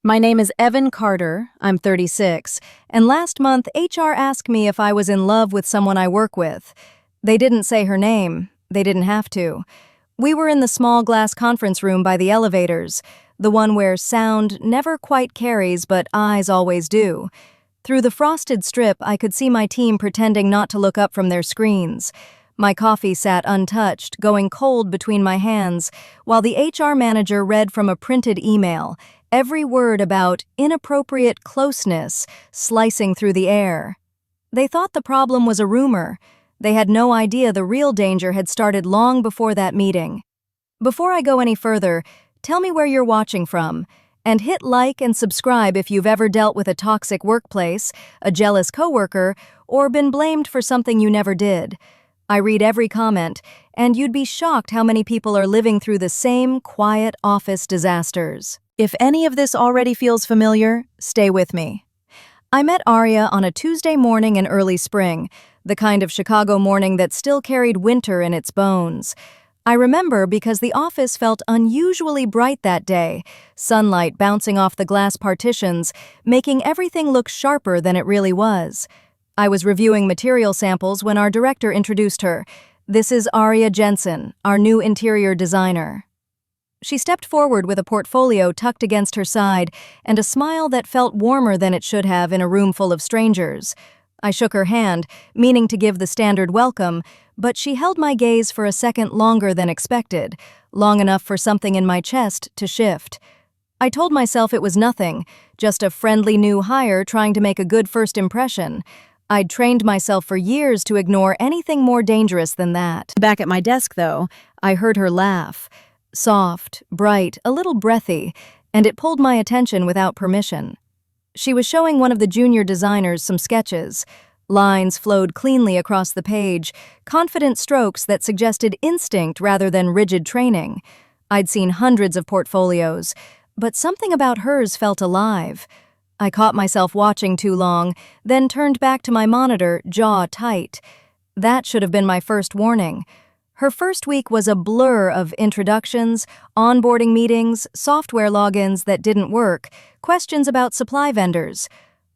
My name is Evan Carter, I'm 36, and last month HR asked me if I was in love with someone I work with. They didn't say her name, they didn't have to. We were in the small glass conference room by the elevators, the one where sound never quite carries but eyes always do. Through the frosted strip, I could see my team pretending not to look up from their screens. My coffee sat untouched, going cold between my hands, while the HR manager read from a printed email, every word about inappropriate closeness slicing through the air. They thought the problem was a rumor. They had no idea the real danger had started long before that meeting. Before I go any further, tell me where you're watching from, and hit like and subscribe if you've ever dealt with a toxic workplace, a jealous coworker, or been blamed for something you never did. I read every comment, and you'd be shocked how many people are living through the same quiet office disasters. If any of this already feels familiar, stay with me. I met Aria on a Tuesday morning in early spring, the kind of Chicago morning that still carried winter in its bones. I remember because the office felt unusually bright that day, sunlight bouncing off the glass partitions, making everything look sharper than it really was. I was reviewing material samples when our director introduced her. "This is Aria Jensen, our new interior designer." She stepped forward with a portfolio tucked against her side and a smile that felt warmer than it should have in a room full of strangers. I shook her hand, meaning to give the standard welcome, but she held my gaze for a second longer than expected, long enough for something in my chest to shift. I told myself it was nothing, just a friendly new hire trying to make a good first impression. I'd trained myself for years to ignore anything more dangerous than that. Back at my desk, though, I heard her laugh. Soft, bright, a little breathy, and it pulled my attention without permission. She was showing one of the junior designers some sketches. Lines flowed cleanly across the page, confident strokes that suggested instinct rather than rigid training. I'd seen hundreds of portfolios, but something about hers felt alive. I caught myself watching too long, then turned back to my monitor, jaw tight. That should have been my first warning. Her first week was a blur of introductions, onboarding meetings, software logins that didn't work, questions about supply vendors.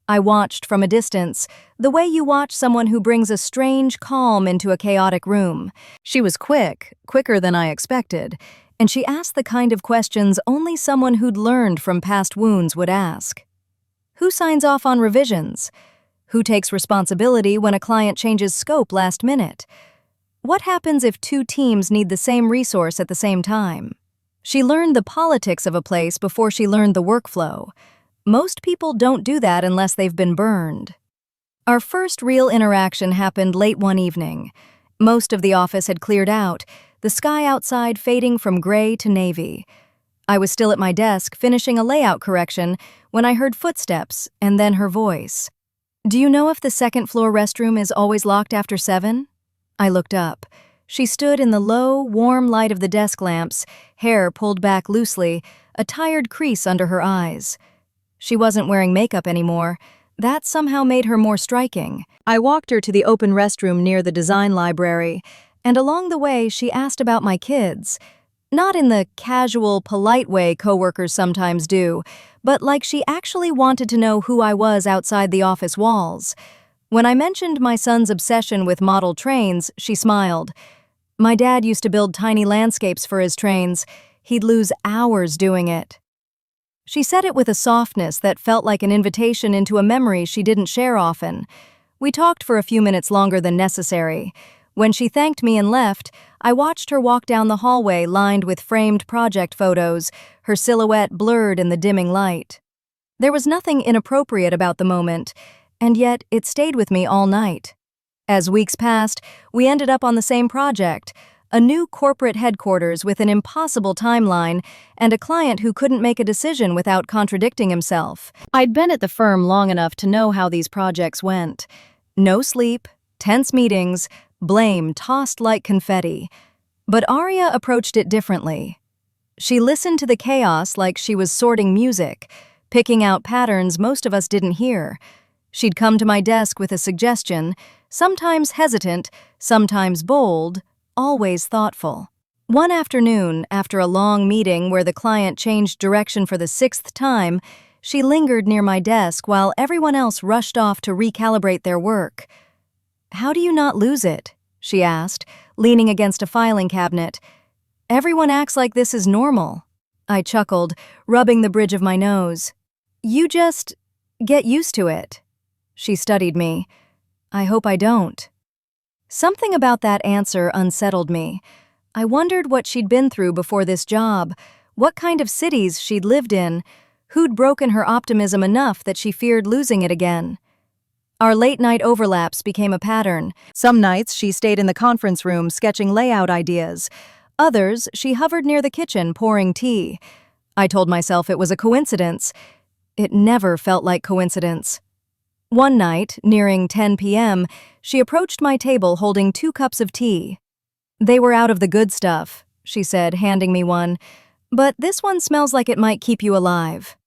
I watched from a distance, the way you watch someone who brings a strange calm into a chaotic room. She was quicker than I expected, and she asked the kind of questions only someone who'd learned from past wounds would ask. Who signs off on revisions? Who takes responsibility when a client changes scope last minute? What happens if two teams need the same resource at the same time? She learned the politics of a place before she learned the workflow. Most people don't do that unless they've been burned. Our first real interaction happened late one evening. Most of the office had cleared out, the sky outside fading from gray to navy. I was still at my desk finishing a layout correction when I heard footsteps and then her voice. "Do you know if the second-floor restroom is always locked after 7? I looked up. She stood in the low, warm light of the desk lamps, hair pulled back loosely, a tired crease under her eyes. She wasn't wearing makeup anymore. That somehow made her more striking. I walked her to the open restroom near the design library, and along the way she asked about my kids. Not in the casual, polite way coworkers sometimes do, but like she actually wanted to know who I was outside the office walls. When I mentioned my son's obsession with model trains, she smiled. "My dad used to build tiny landscapes for his trains. He'd lose hours doing it." She said it with a softness that felt like an invitation into a memory she didn't share often. We talked for a few minutes longer than necessary. When she thanked me and left, I watched her walk down the hallway lined with framed project photos, her silhouette blurred in the dimming light. There was nothing inappropriate about the moment, and yet it stayed with me all night. As weeks passed, we ended up on the same project, a new corporate headquarters with an impossible timeline and a client who couldn't make a decision without contradicting himself. I'd been at the firm long enough to know how these projects went. No sleep, tense meetings, blame tossed like confetti. But Aria approached it differently. She listened to the chaos like she was sorting music, picking out patterns most of us didn't hear. She'd come to my desk with a suggestion, sometimes hesitant, sometimes bold, always thoughtful. One afternoon, after a long meeting where the client changed direction for the 6th time, She lingered near my desk while everyone else rushed off to recalibrate their work. "How do you not lose it?" she asked, leaning against a filing cabinet. "Everyone acts like this is normal." I chuckled, rubbing the bridge of my nose. "You just get used to it." She studied me. "I hope I don't." Something about that answer unsettled me. I wondered what she'd been through before this job, what kind of cities she'd lived in, who'd broken her optimism enough that she feared losing it again. Our late-night overlaps became a pattern. Some nights she stayed in the conference room sketching layout ideas. Others, she hovered near the kitchen pouring tea. I told myself it was a coincidence. It never felt like coincidence. One night, nearing 10 p.m., she approached my table holding 2 cups of tea. "They were out of the good stuff," she said, handing me one, "but this one smells like it might keep you alive."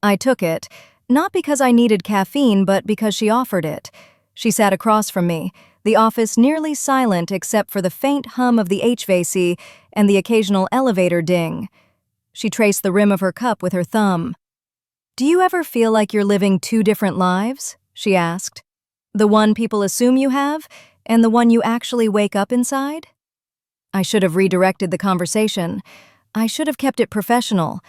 I took it, not because I needed caffeine, but because she offered it. She sat across from me, the office nearly silent except for the faint hum of the HVAC and the occasional elevator ding. She traced the rim of her cup with her thumb. "Do you ever feel like you're living 2 different lives?" she asked. "The one people assume you have, and the one you actually wake up inside?" I should have redirected the conversation. I should have kept it professional.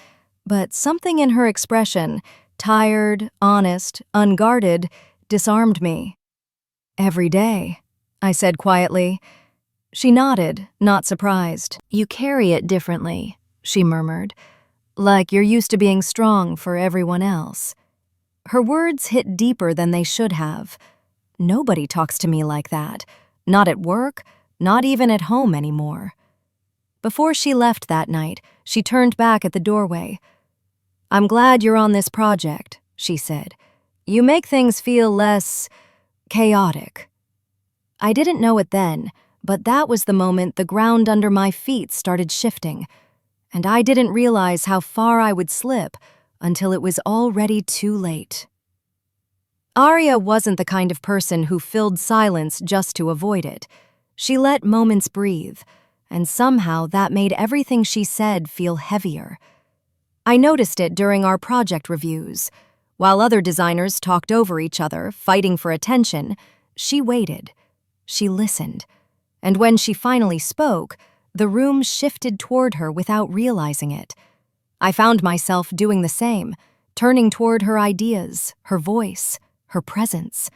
But something in her expression, tired, honest, unguarded, disarmed me. "Every day," I said quietly. She nodded, not surprised. "You carry it differently," she murmured, "like you're used to being strong for everyone else." Her words hit deeper than they should have. Nobody talks to me like that. Not at work, not even at home anymore. Before she left that night, she turned back at the doorway. "I'm glad you're on this project," she said. "You make things feel less chaotic." I didn't know it then, but that was the moment the ground under my feet started shifting, and I didn't realize how far I would slip until it was already too late. Aria wasn't the kind of person who filled silence just to avoid it. She let moments breathe, and somehow that made everything she said feel heavier. I noticed it during our project reviews. While other designers talked over each other, fighting for attention, she waited. She listened. And when she finally spoke, the room shifted toward her without realizing it. I found myself doing the same, turning toward her ideas, her voice, her presence.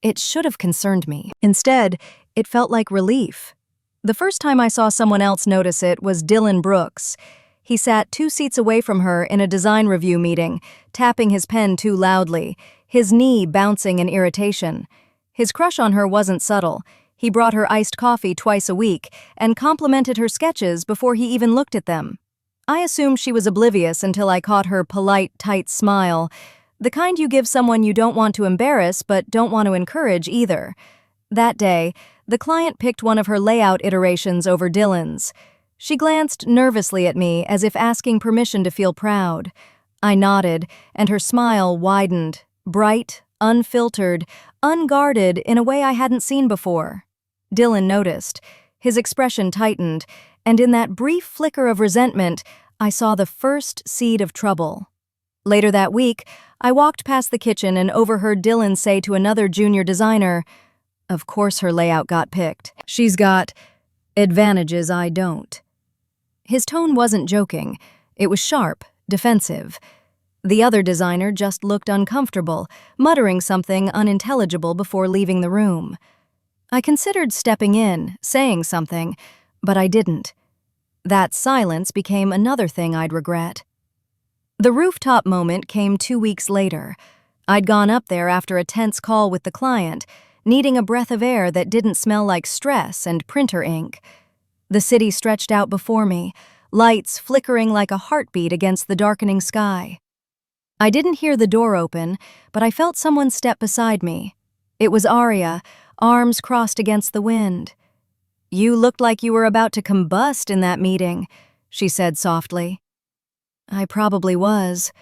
It should have concerned me. Instead, it felt like relief. The first time I saw someone else notice it was Dylan Brooks. He sat 2 seats away from her in a design review meeting, tapping his pen too loudly, his knee bouncing in irritation. His crush on her wasn't subtle. He brought her iced coffee twice a week and complimented her sketches before he even looked at them. I assumed she was oblivious until I caught her polite, tight smile, the kind you give someone you don't want to embarrass but don't want to encourage either. That day, the client picked one of her layout iterations over Dylan's. She glanced nervously at me as if asking permission to feel proud. I nodded, and her smile widened, bright, unfiltered, unguarded in a way I hadn't seen before. Dylan noticed. His expression tightened, and in that brief flicker of resentment, I saw the first seed of trouble. Later that week, I walked past the kitchen and overheard Dylan say to another junior designer, "Of course her layout got picked. She's got advantages I don't." His tone wasn't joking. It was sharp, defensive. The other designer just looked uncomfortable, muttering something unintelligible before leaving the room. I considered stepping in, saying something, but I didn't. That silence became another thing I'd regret. The rooftop moment came 2 weeks later. I'd gone up there after a tense call with the client, needing a breath of air that didn't smell like stress and printer ink. The city stretched out before me, lights flickering like a heartbeat against the darkening sky. I didn't hear the door open, but I felt someone step beside me. It was Aria, arms crossed against the wind. "You looked like you were about to combust in that meeting," she said softly. "I probably was."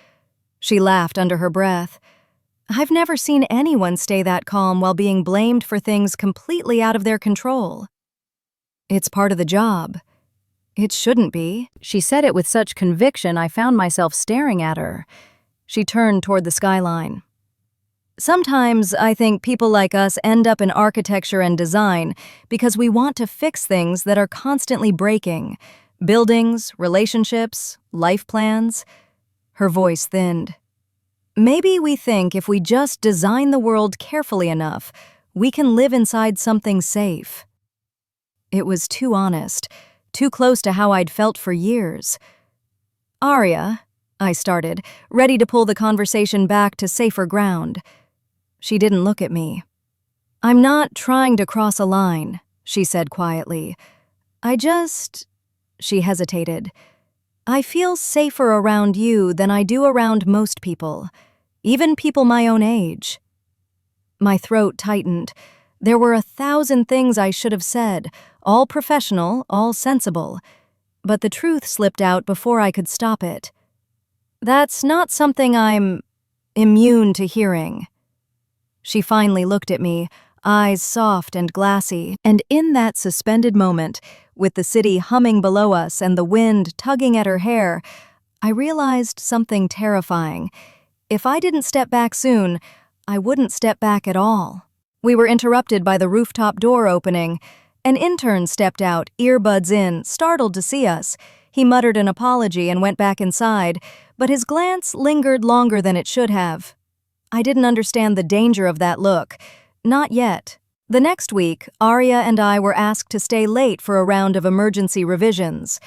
She laughed under her breath. "I've never seen anyone stay that calm while being blamed for things completely out of their control." "It's part of the job." "It shouldn't be." She said it with such conviction I found myself staring at her. She turned toward the skyline. Sometimes I think people like us end up in architecture and design because we want to fix things that are constantly breaking. Buildings, relationships, life plans. Her voice thinned. Maybe we think if we just design the world carefully enough, we can live inside something safe. It was too honest, too close to how I'd felt for years. "Arya," I started, ready to pull the conversation back to safer ground. She didn't look at me. "I'm not trying to cross a line," she said quietly. She hesitated. "I feel safer around you than I do around most people, even people my own age." My throat tightened. There were 1,000 things I should have said, all professional, all sensible. But the truth slipped out before I could stop it. "That's not something I'm immune to hearing." She finally looked at me, eyes soft and glassy, and in that suspended moment, with the city humming below us and the wind tugging at her hair, I realized something terrifying. If I didn't step back soon, I wouldn't step back at all. We were interrupted by the rooftop door opening. An intern stepped out, earbuds in, startled to see us. He muttered an apology and went back inside, but his glance lingered longer than it should have. I didn't understand the danger of that look. Not yet. The next week, Arya and I were asked to stay late for a round of emergency revisions.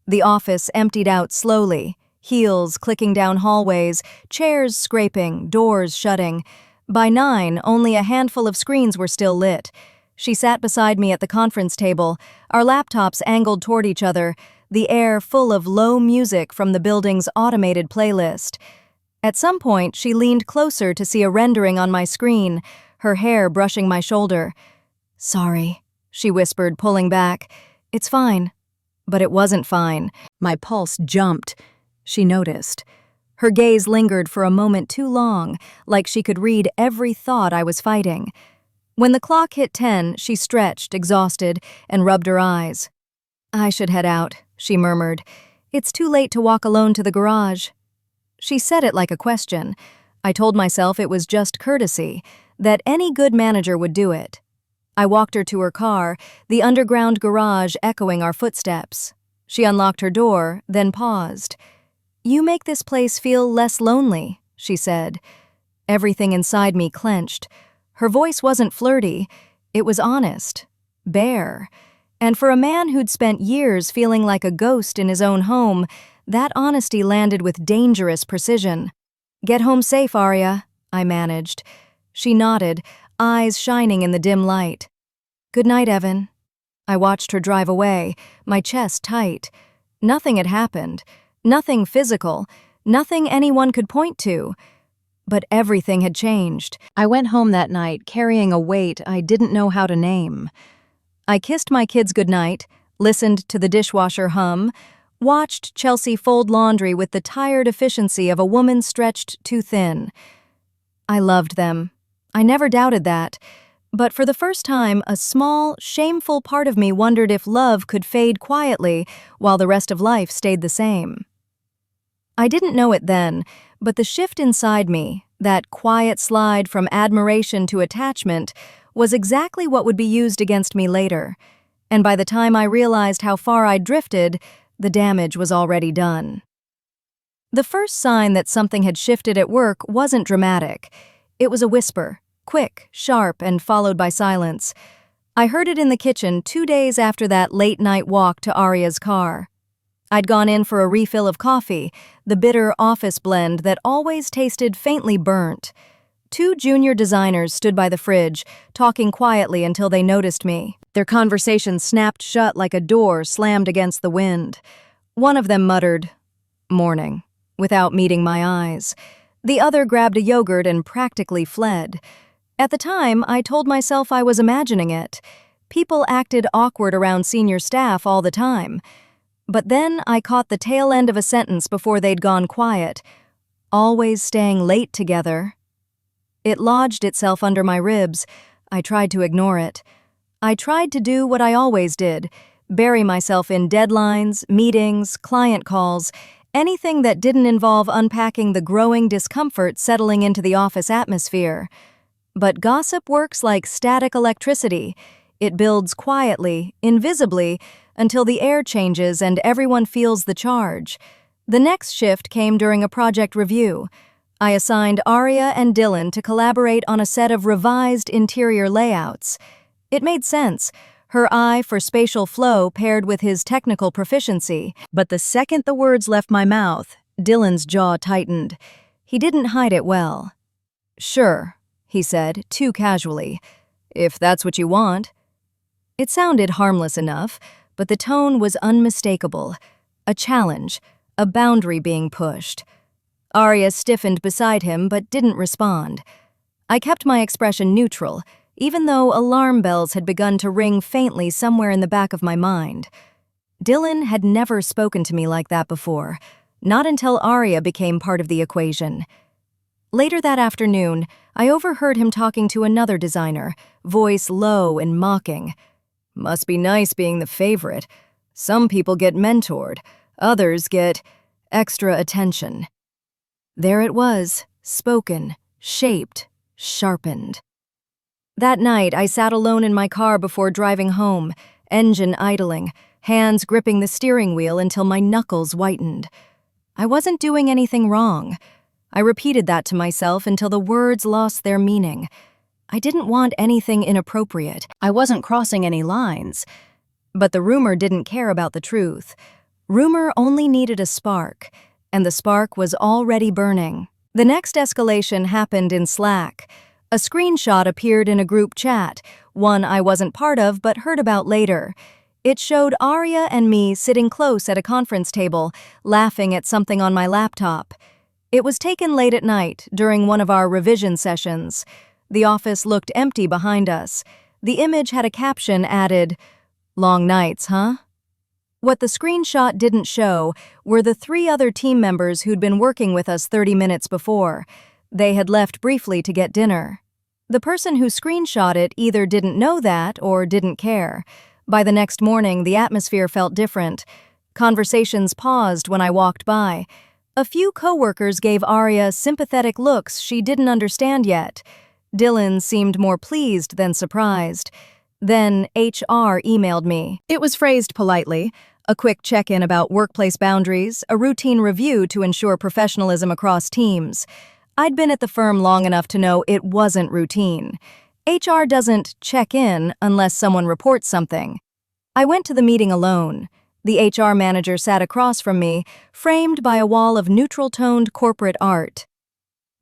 The office emptied out slowly, heels clicking down hallways, chairs scraping, doors shutting. By 9, only a handful of screens were still lit. She sat beside me at the conference table, our laptops angled toward each other, the air full of low music from the building's automated playlist. At some point, she leaned closer to see a rendering on my screen, her hair brushing my shoulder. "Sorry," she whispered, pulling back. "It's fine." But it wasn't fine. My pulse jumped. She noticed. Her gaze lingered for a moment too long, like she could read every thought I was fighting. When the clock hit 10, she stretched, exhausted, and rubbed her eyes. "I should head out," she murmured. "It's too late to walk alone to the garage." She said it like a question. I told myself it was just courtesy, that any good manager would do it. I walked her to her car, the underground garage echoing our footsteps. She unlocked her door, then paused. "You make this place feel less lonely," she said. Everything inside me clenched. Her voice wasn't flirty. It was honest, bare. And for a man who'd spent years feeling like a ghost in his own home, that honesty landed with dangerous precision. "Get home safe, Arya," I managed. She nodded, eyes shining in the dim light. "Good night, Evan." I watched her drive away, my chest tight. Nothing had happened. Nothing physical, nothing anyone could point to. But everything had changed. I went home that night carrying a weight I didn't know how to name. I kissed my kids goodnight, listened to the dishwasher hum, watched Chelsea fold laundry with the tired efficiency of a woman stretched too thin. I loved them. I never doubted that. But for the first time, a small, shameful part of me wondered if love could fade quietly while the rest of life stayed the same. I didn't know it then, but the shift inside me, that quiet slide from admiration to attachment, was exactly what would be used against me later. And by the time I realized how far I'd drifted, the damage was already done. The first sign that something had shifted at work wasn't dramatic. It was a whisper, quick, sharp, and followed by silence. I heard it in the kitchen 2 days after that late-night walk to Arya's car. I'd gone in for a refill of coffee, the bitter office blend that always tasted faintly burnt. 2 junior designers stood by the fridge, talking quietly until they noticed me. Their conversation snapped shut like a door slammed against the wind. One of them muttered, "Morning," without meeting my eyes. The other grabbed a yogurt and practically fled. At the time, I told myself I was imagining it. People acted awkward around senior staff all the time. But then I caught the tail end of a sentence before they'd gone quiet. "Always staying late together." It lodged itself under my ribs. I tried to ignore it. I tried to do what I always did, bury myself in deadlines, meetings, client calls, anything that didn't involve unpacking the growing discomfort settling into the office atmosphere. But gossip works like static electricity. It builds quietly, invisibly, until the air changes and everyone feels the charge. The next shift came during a project review. I assigned Arya and Dylan to collaborate on a set of revised interior layouts. It made sense, her eye for spatial flow paired with his technical proficiency. But the second the words left my mouth, Dylan's jaw tightened. He didn't hide it well. "Sure," he said, too casually. "If that's what you want." It sounded harmless enough, but the tone was unmistakable. A challenge, a boundary being pushed. Arya stiffened beside him but didn't respond. I kept my expression neutral, even though alarm bells had begun to ring faintly somewhere in the back of my mind. Dylan had never spoken to me like that before, not until Arya became part of the equation. Later that afternoon, I overheard him talking to another designer, voice low and mocking. "Must be nice being the favorite. Some people get mentored, others get extra attention." There it was, spoken, shaped, sharpened. That night, I sat alone in my car before driving home, engine idling, hands gripping the steering wheel until my knuckles whitened. I wasn't doing anything wrong. I repeated that to myself until the words lost their meaning. I didn't want anything inappropriate. I wasn't crossing any lines. But the rumor didn't care about the truth. Rumor only needed a spark, and the spark was already burning. The next escalation happened in Slack. A screenshot appeared in a group chat, one I wasn't part of but heard about later. It showed Arya and me sitting close at a conference table, laughing at something on my laptop. It was taken late at night, during one of our revision sessions. The office looked empty behind us. The image had a caption added, "Long nights, huh?" What the screenshot didn't show were the 3 other team members who'd been working with us 30 minutes before. They had left briefly to get dinner. The person who screenshot it either didn't know that or didn't care. By the next morning, the atmosphere felt different. Conversations paused when I walked by. A few coworkers gave Arya sympathetic looks she didn't understand yet. Dylan seemed more pleased than surprised. Then HR emailed me. It was phrased politely, a quick check-in about workplace boundaries, a routine review to ensure professionalism across teams. I'd been at the firm long enough to know it wasn't routine. HR doesn't check in unless someone reports something. I went to the meeting alone. The HR manager sat across from me, framed by a wall of neutral-toned corporate art.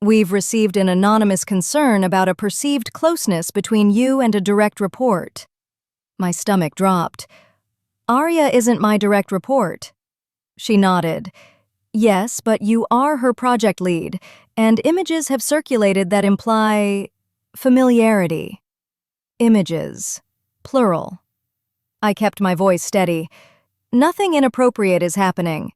"We've received an anonymous concern about a perceived closeness between you and a direct report." My stomach dropped. "Arya isn't my direct report." She nodded. "Yes, but you are her project lead, and images have circulated that imply familiarity." Images. Plural. I kept my voice steady. "Nothing inappropriate is happening."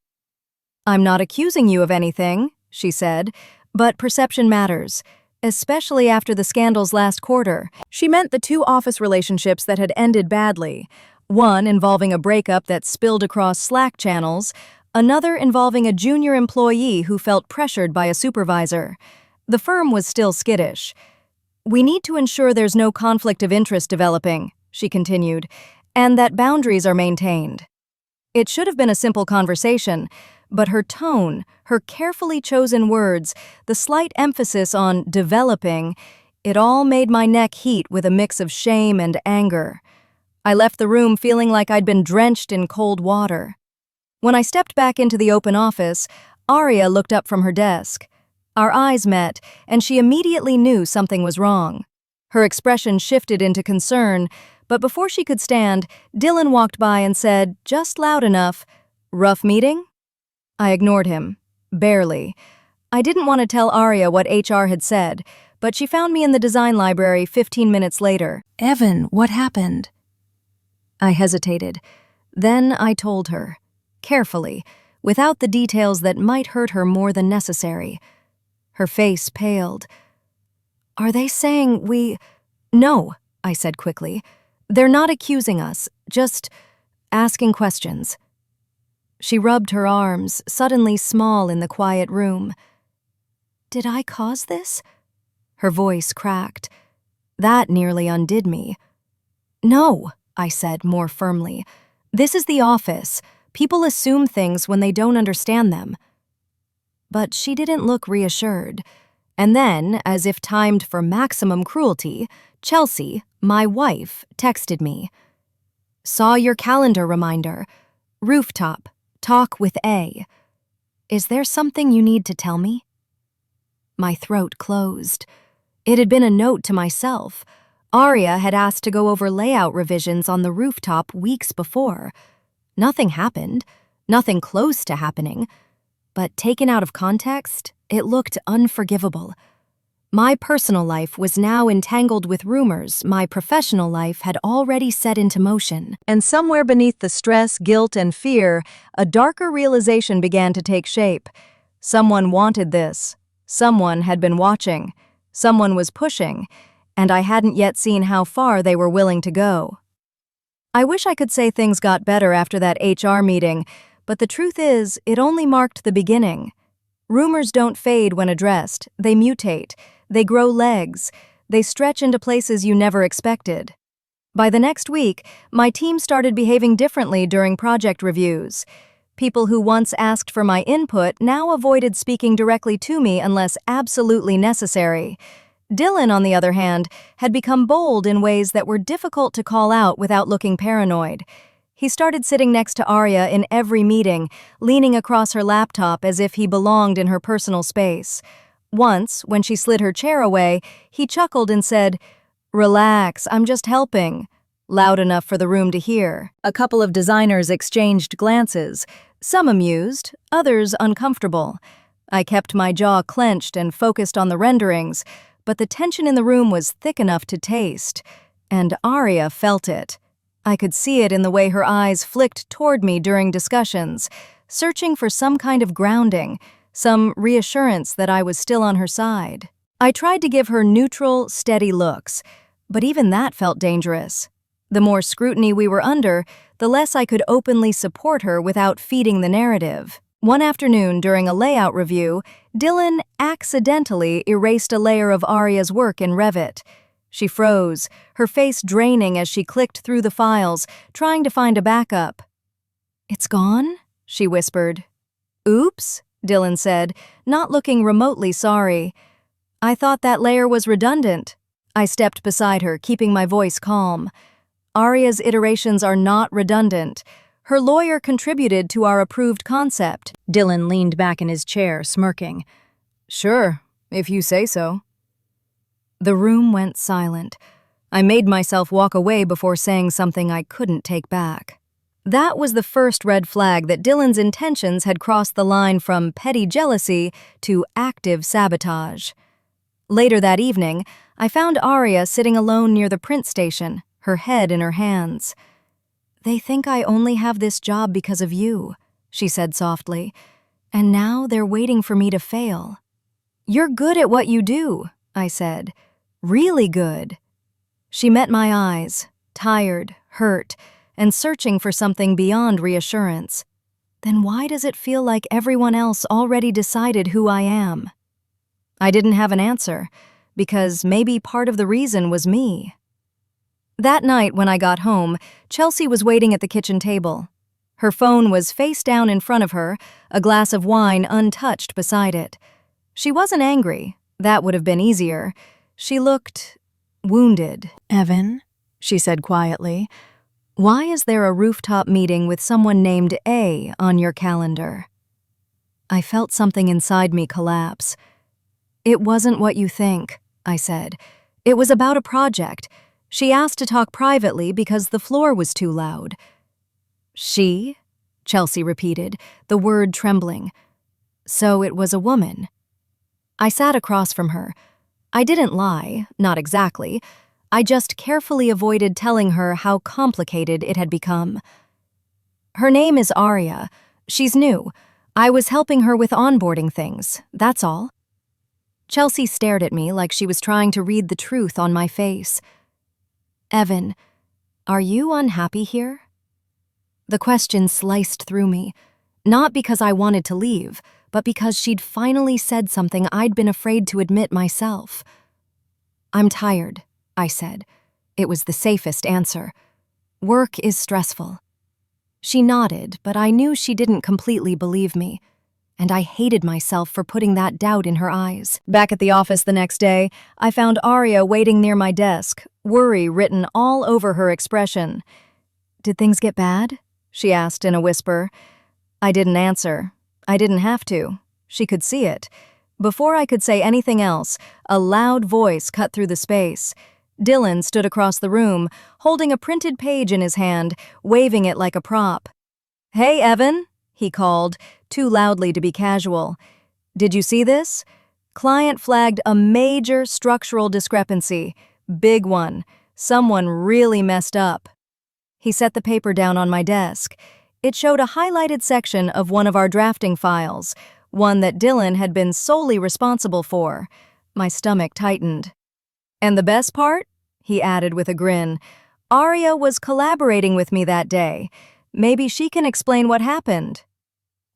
"I'm not accusing you of anything," she said, "but perception matters, especially after the scandals last quarter." She meant the 2 office relationships that had ended badly, one involving a breakup that spilled across Slack channels, another involving a junior employee who felt pressured by a supervisor. The firm was still skittish. "We need to ensure there's no conflict of interest developing," she continued, "and that boundaries are maintained." It should have been a simple conversation, but her tone, her carefully chosen words, the slight emphasis on developing, it all made my neck heat with a mix of shame and anger. I left the room feeling like I'd been drenched in cold water. When I stepped back into the open office, Arya looked up from her desk. Our eyes met, and she immediately knew something was wrong. Her expression shifted into concern, but before she could stand, Dylan walked by and said, just loud enough, "Rough meeting?" I ignored him. Barely. I didn't want to tell Arya what HR had said, but she found me in the design library 15 minutes later. "Evan, what happened?" I hesitated. Then I told her, carefully, without the details that might hurt her more than necessary. Her face paled. "Are they saying we—" "No," I said quickly. "They're not accusing us, just asking questions." She rubbed her arms, suddenly small in the quiet room. "Did I cause this?" Her voice cracked. That nearly undid me. "No," I said more firmly. "This is the office. People assume things when they don't understand them." But she didn't look reassured. And then, as if timed for maximum cruelty, Chelsea, my wife, texted me. "Saw your calendar reminder. Rooftop. Talk with A. Is there something you need to tell me?" My throat closed. It had been a note to myself. Aria had asked to go over layout revisions on the rooftop weeks before. Nothing happened. Nothing close to happening. But taken out of context, it looked unforgivable. My personal life was now entangled with rumors my professional life had already set into motion. And somewhere beneath the stress, guilt, and fear, a darker realization began to take shape. Someone wanted this. Someone had been watching. Someone was pushing, and I hadn't yet seen how far they were willing to go. I wish I could say things got better after that HR meeting, but the truth is, it only marked the beginning. Rumors don't fade when addressed. They mutate. They grow legs. They stretch into places you never expected. By the next week, my team started behaving differently during project reviews. People who once asked for my input now avoided speaking directly to me unless absolutely necessary. Dylan, on the other hand, had become bold in ways that were difficult to call out without looking paranoid. He started sitting next to Aria in every meeting, leaning across her laptop as if he belonged in her personal space. Once, when she slid her chair away, he chuckled and said, "Relax, I'm just helping," loud enough for the room to hear. A couple of designers exchanged glances, some amused, others uncomfortable. I kept my jaw clenched and focused on the renderings, but the tension in the room was thick enough to taste, and Aria felt it. I could see it in the way her eyes flicked toward me during discussions, searching for some kind of grounding, some reassurance that I was still on her side. I tried to give her neutral, steady looks, but even that felt dangerous. The more scrutiny we were under, the less I could openly support her without feeding the narrative. One afternoon during a layout review, Dylan accidentally erased a layer of Aria's work in Revit. She froze, her face draining as she clicked through the files, trying to find a backup. "It's gone?" she whispered. "Oops," Dylan said, not looking remotely sorry. "I thought that layer was redundant." I stepped beside her, keeping my voice calm. "Aria's iterations are not redundant. Her lawyer contributed to our approved concept." Dylan leaned back in his chair, smirking. "Sure, if you say so." The room went silent. I made myself walk away before saying something I couldn't take back. That was the first red flag that Dylan's intentions had crossed the line from petty jealousy to active sabotage. Later that evening, I found Aria sitting alone near the print station, her head in her hands. "They think I only have this job because of you," she said softly, "and now they're waiting for me to fail." "You're good at what you do," I said. "Really good." She met my eyes, tired, hurt, and searching for something beyond reassurance. "Then why does it feel like everyone else already decided who I am?" I didn't have an answer, because maybe part of the reason was me. That night when I got home, Chelsea was waiting at the kitchen table. Her phone was face down in front of her, a glass of wine untouched beside it. She wasn't angry. That would have been easier. She looked wounded. "Evan," she said quietly, "why is there a rooftop meeting with someone named A on your calendar?" I felt something inside me collapse. "It wasn't what you think," I said. "It was about a project. She asked to talk privately because the floor was too loud." "She?" Chelsea repeated, the word trembling. "So it was a woman." I sat across from her. I didn't lie, not exactly. I just carefully avoided telling her how complicated it had become. "Her name is Aria. She's new. I was helping her with onboarding things, that's all." Chelsea stared at me like she was trying to read the truth on my face. "Evan, are you unhappy here?" The question sliced through me. Not because I wanted to leave, but because she'd finally said something I'd been afraid to admit myself. "I'm tired," I said. It was the safest answer. "Work is stressful." She nodded, but I knew she didn't completely believe me, and I hated myself for putting that doubt in her eyes. Back at the office the next day, I found Arya waiting near my desk, worry written all over her expression. "Did things get bad?" she asked in a whisper. I didn't answer. I didn't have to. She could see it. Before I could say anything else, a loud voice cut through the space. Dylan stood across the room, holding a printed page in his hand, waving it like a prop. "Hey, Evan," he called, too loudly to be casual. "Did you see this? Client flagged a major structural discrepancy. Big one. Someone really messed up." He set the paper down on my desk. It showed a highlighted section of one of our drafting files, one that Dylan had been solely responsible for. My stomach tightened. "And the best part?" he added with a grin. "Arya was collaborating with me that day. Maybe she can explain what happened."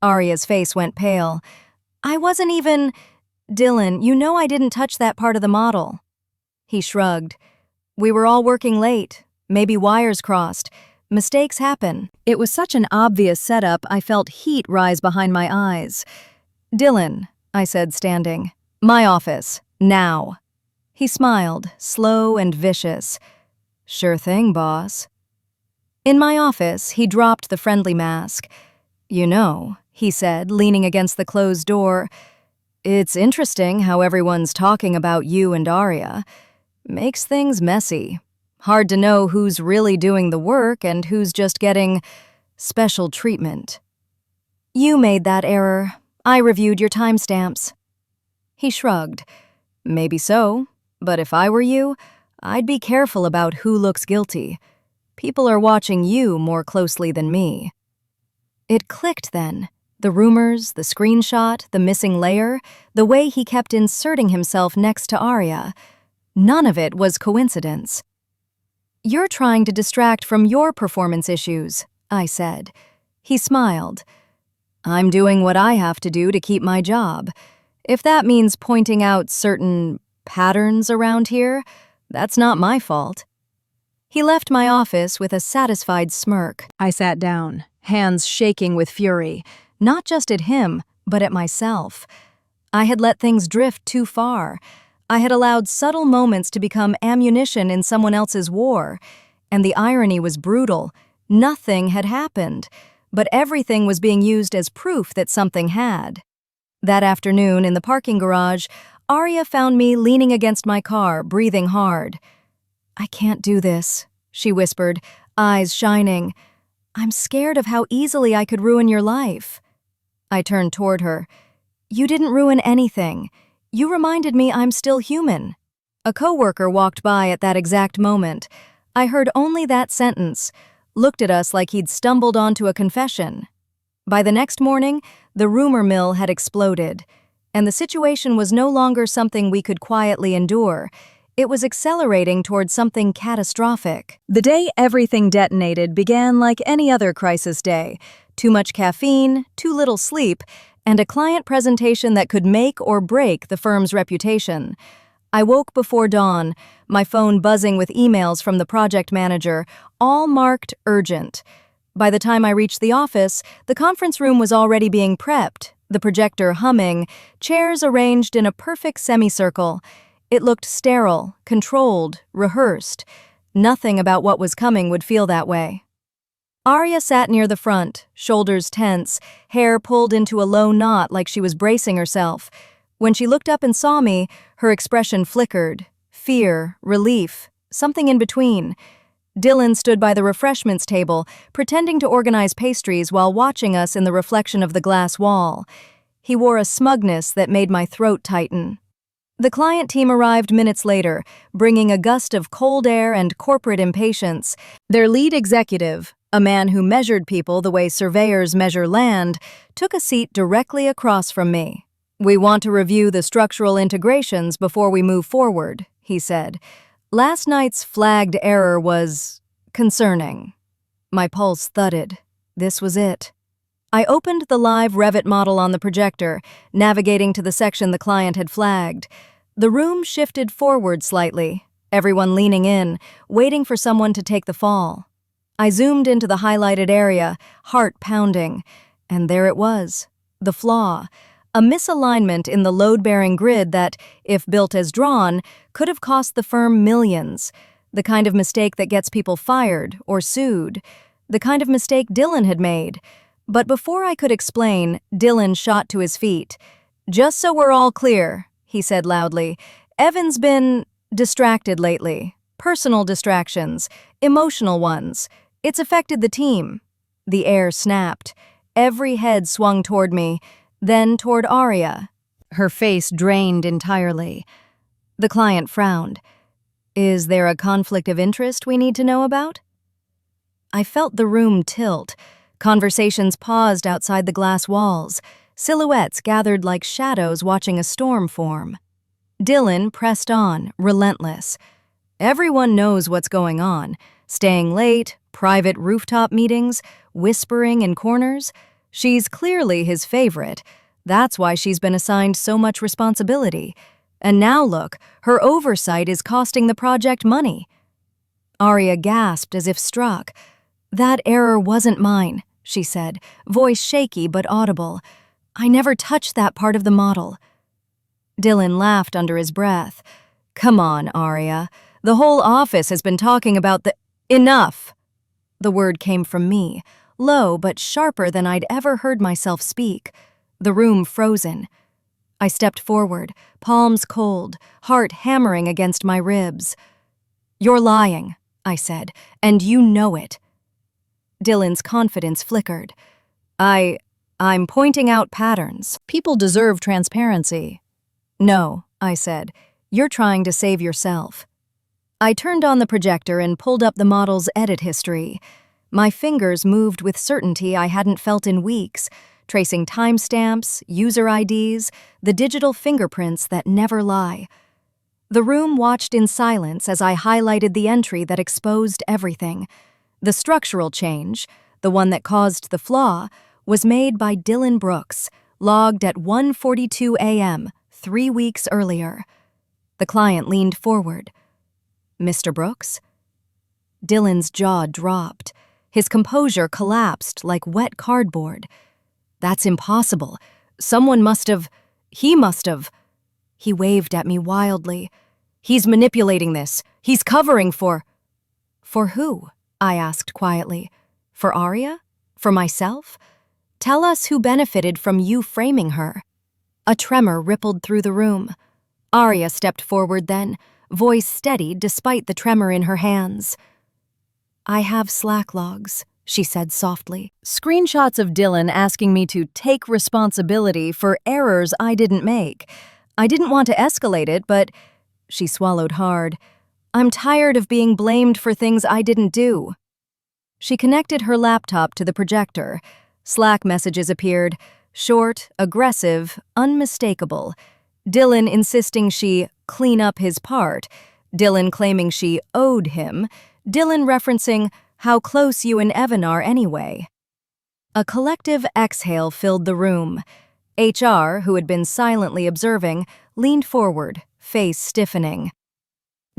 Arya's face went pale. "I wasn't even—" "Dylan, you know I didn't touch that part of the model." He shrugged. "We were all working late. Maybe wires crossed. Mistakes happen." It was such an obvious setup, I felt heat rise behind my eyes. "Dylan," I said, standing. "My office. Now." He smiled, slow and vicious. "Sure thing, boss." In my office, he dropped the friendly mask. "You know," he said, leaning against the closed door, "it's interesting how everyone's talking about you and Arya. Makes things messy. Hard to know who's really doing the work and who's just getting special treatment." "You made that error. I reviewed your timestamps." He shrugged. "Maybe so. But if I were you, I'd be careful about who looks guilty. People are watching you more closely than me." It clicked then. The rumors, the screenshot, the missing layer, the way he kept inserting himself next to Arya. None of it was coincidence. "You're trying to distract from your performance issues," I said. He smiled. "I'm doing what I have to do to keep my job. If that means pointing out certain patterns around here, that's not my fault." He left my office with a satisfied smirk. I sat down, hands shaking with fury, not just at him, but at myself. I had let things drift too far. I had allowed subtle moments to become ammunition in someone else's war. And the irony was brutal. Nothing had happened, but everything was being used as proof that something had. That afternoon, in the parking garage, Arya found me leaning against my car, breathing hard. "I can't do this," she whispered, eyes shining. "I'm scared of how easily I could ruin your life." I turned toward her. "You didn't ruin anything. You reminded me I'm still human." A coworker walked by at that exact moment. I heard only that sentence, looked at us like he'd stumbled onto a confession. By the next morning, the rumor mill had exploded, and the situation was no longer something we could quietly endure. It was accelerating towards something catastrophic. The day everything detonated began like any other crisis day. Too much caffeine, too little sleep, and a client presentation that could make or break the firm's reputation. I woke before dawn, my phone buzzing with emails from the project manager, all marked urgent. By the time I reached the office, the conference room was already being prepped, the projector humming, chairs arranged in a perfect semicircle. It looked sterile, controlled, rehearsed. Nothing about what was coming would feel that way. Arya sat near the front, shoulders tense, hair pulled into a low knot like she was bracing herself. When she looked up and saw me, her expression flickered. Fear, relief, something in between. Dylan stood by the refreshments table, pretending to organize pastries while watching us in the reflection of the glass wall. He wore a smugness that made my throat tighten. The client team arrived minutes later, bringing a gust of cold air and corporate impatience. Their lead executive, a man who measured people the way surveyors measure land, took a seat directly across from me. "We want to review the structural integrations before we move forward," he said. "Last night's flagged error was concerning." My pulse thudded. This was it. I opened the live Revit model on the projector, navigating to the section the client had flagged. The room shifted forward slightly, everyone leaning in, waiting for someone to take the fall. I zoomed into the highlighted area, heart pounding, and there it was, the flaw, a misalignment in the load-bearing grid that, if built as drawn, could have cost the firm millions, the kind of mistake that gets people fired or sued, the kind of mistake Dylan had made. But before I could explain, Dylan shot to his feet. "Just so we're all clear," he said loudly, "Evan's been distracted lately. Personal distractions, emotional ones. It's affected the team." The air snapped. Every head swung toward me, then toward Aria. Her face drained entirely. The client frowned. "Is there a conflict of interest we need to know about?" I felt the room tilt. Conversations paused outside the glass walls. Silhouettes gathered like shadows watching a storm form. Dylan pressed on, relentless. "Everyone knows what's going on. Staying late, private rooftop meetings, whispering in corners. She's clearly his favorite. That's why she's been assigned so much responsibility. And now look, her oversight is costing the project money." Aria gasped as if struck. "That error wasn't mine," she said, voice shaky but audible. "I never touched that part of the model." Dylan laughed under his breath. "Come on, Aria. The whole office has been talking about the—" "Enough!" The word came from me, low but sharper than I'd ever heard myself speak. The room frozen. I stepped forward, palms cold, heart hammering against my ribs. "You're lying," I said, "and you know it." Dylan's confidence flickered. I'm pointing out patterns. People deserve transparency." "No," I said, "you're trying to save yourself." I turned on the projector and pulled up the model's edit history. My fingers moved with certainty I hadn't felt in weeks, tracing timestamps, user IDs, the digital fingerprints that never lie. The room watched in silence as I highlighted the entry that exposed everything. The structural change, the one that caused the flaw, was made by Dylan Brooks, logged at 1:42 a.m., 3 weeks earlier. The client leaned forward. "Mr. Brooks?" Dylan's jaw dropped. His composure collapsed like wet cardboard. "That's impossible. Someone he must have. He waved at me wildly. "He's manipulating this. He's covering for—" "For who?" I asked quietly. "For Aria? For myself? Tell us who benefited from you framing her." A tremor rippled through the room. Aria stepped forward then, voice steady despite the tremor in her hands. "I have Slack logs," she said softly. "Screenshots of Dylan asking me to take responsibility for errors I didn't make. I didn't want to escalate it, but—" She swallowed hard. "I'm tired of being blamed for things I didn't do." She connected her laptop to the projector. Slack messages appeared, short, aggressive, unmistakable. Dylan insisting she clean up his part, Dylan claiming she owed him, Dylan referencing how close you and Evan are anyway. A collective exhale filled the room. HR, who had been silently observing, leaned forward, face stiffening.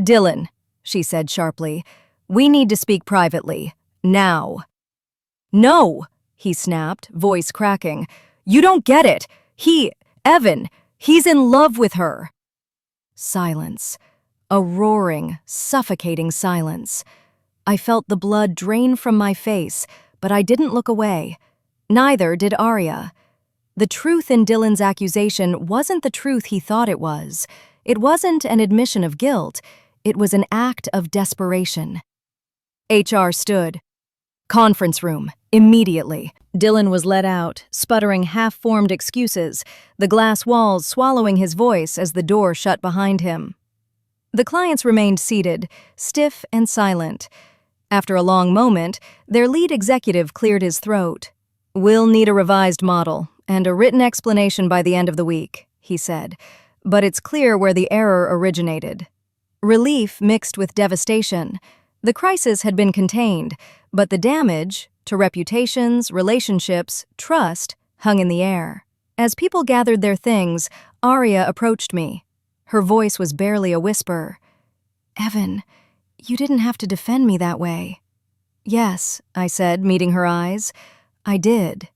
"Dylan," she said sharply, "we need to speak privately. Now." "No," he snapped, voice cracking. "You don't get it. Evan, he's in love with her." Silence. A roaring, suffocating silence. I felt the blood drain from my face, but I didn't look away. Neither did Aria. The truth in Dylan's accusation wasn't the truth he thought it was. It wasn't an admission of guilt. It was an act of desperation. HR stood. "Conference room, immediately." Dylan was led out, sputtering half-formed excuses, the glass walls swallowing his voice as the door shut behind him. The clients remained seated, stiff and silent. After a long moment, their lead executive cleared his throat. "We'll need a revised model and a written explanation by the end of the week," he said, "but it's clear where the error originated." Relief mixed with devastation. The crisis had been contained, but the damage to reputations, relationships, trust hung in the air. As people gathered their things, Arya approached me. Her voice was barely a whisper. "Evan, you didn't have to defend me that way." "Yes," I said, meeting her eyes. "I did."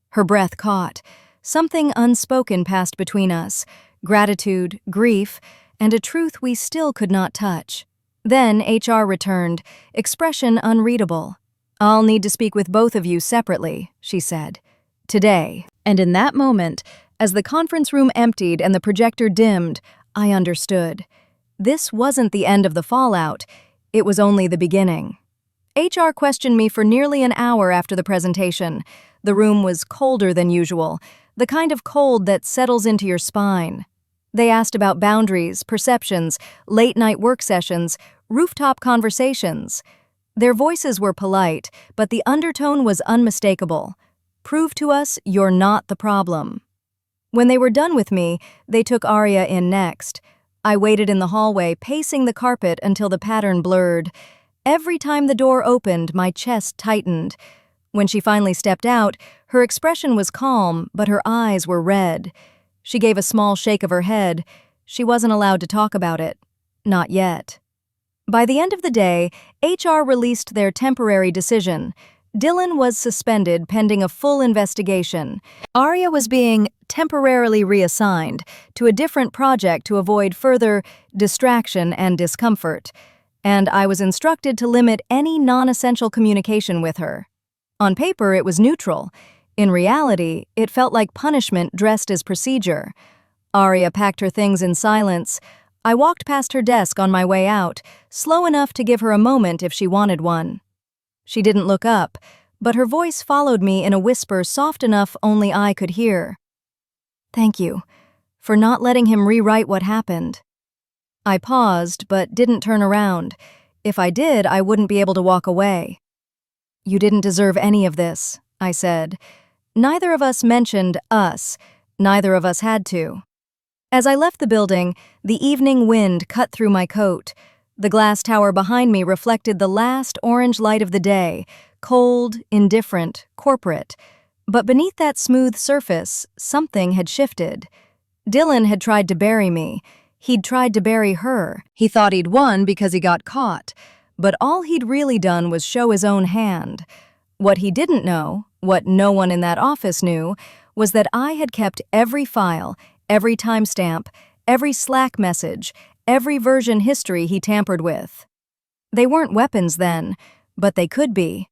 Her breath caught. Something unspoken passed between us, gratitude, grief, and a truth we still could not touch. Then HR returned, expression unreadable. "I'll need to speak with both of you separately," she said. "Today." And in that moment, as the conference room emptied and the projector dimmed, I understood. This wasn't the end of the fallout, it was only the beginning. HR questioned me for nearly an hour after the presentation. The room was colder than usual, the kind of cold that settles into your spine. They asked about boundaries, perceptions, late-night work sessions, rooftop conversations. Their voices were polite, but the undertone was unmistakable. "Prove to us you're not the problem." When they were done with me, they took Arya in next. I waited in the hallway, pacing the carpet until the pattern blurred. Every time the door opened, my chest tightened. When she finally stepped out, her expression was calm, but her eyes were red. She gave a small shake of her head. She wasn't allowed to talk about it. Not yet. By the end of the day, HR released their temporary decision. Dylan was suspended pending a full investigation. Arya was being temporarily reassigned to a different project to avoid further distraction and discomfort, and I was instructed to limit any non-essential communication with her. On paper, it was neutral. In reality, it felt like punishment dressed as procedure. Arya packed her things in silence. I walked past her desk on my way out, slow enough to give her a moment if she wanted one. She didn't look up, but her voice followed me in a whisper soft enough only I could hear. "Thank you for not letting him rewrite what happened." I paused, but didn't turn around. If I did, I wouldn't be able to walk away. "You didn't deserve any of this," I said. Neither of us mentioned us. Neither of us had to. As I left the building, the evening wind cut through my coat. The glass tower behind me reflected the last orange light of the day, cold, indifferent, corporate. But beneath that smooth surface, something had shifted. Dylan had tried to bury me. He'd tried to bury her. He thought he'd won because he got caught. But all he'd really done was show his own hand. What he didn't know, what no one in that office knew, was that I had kept every file, every timestamp, every Slack message, every version history he tampered with. They weren't weapons then, but they could be.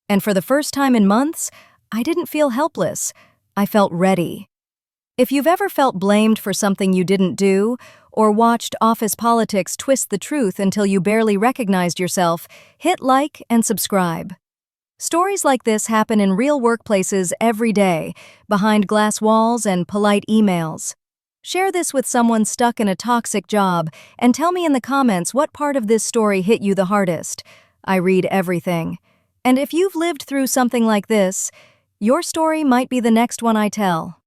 And for the first time in months, I didn't feel helpless. I felt ready. If you've ever felt blamed for something you didn't do, or watched office politics twist the truth until you barely recognized yourself, hit like and subscribe. Stories like this happen in real workplaces every day, behind glass walls and polite emails. Share this with someone stuck in a toxic job, and tell me in the comments what part of this story hit you the hardest. I read everything. And if you've lived through something like this, your story might be the next one I tell.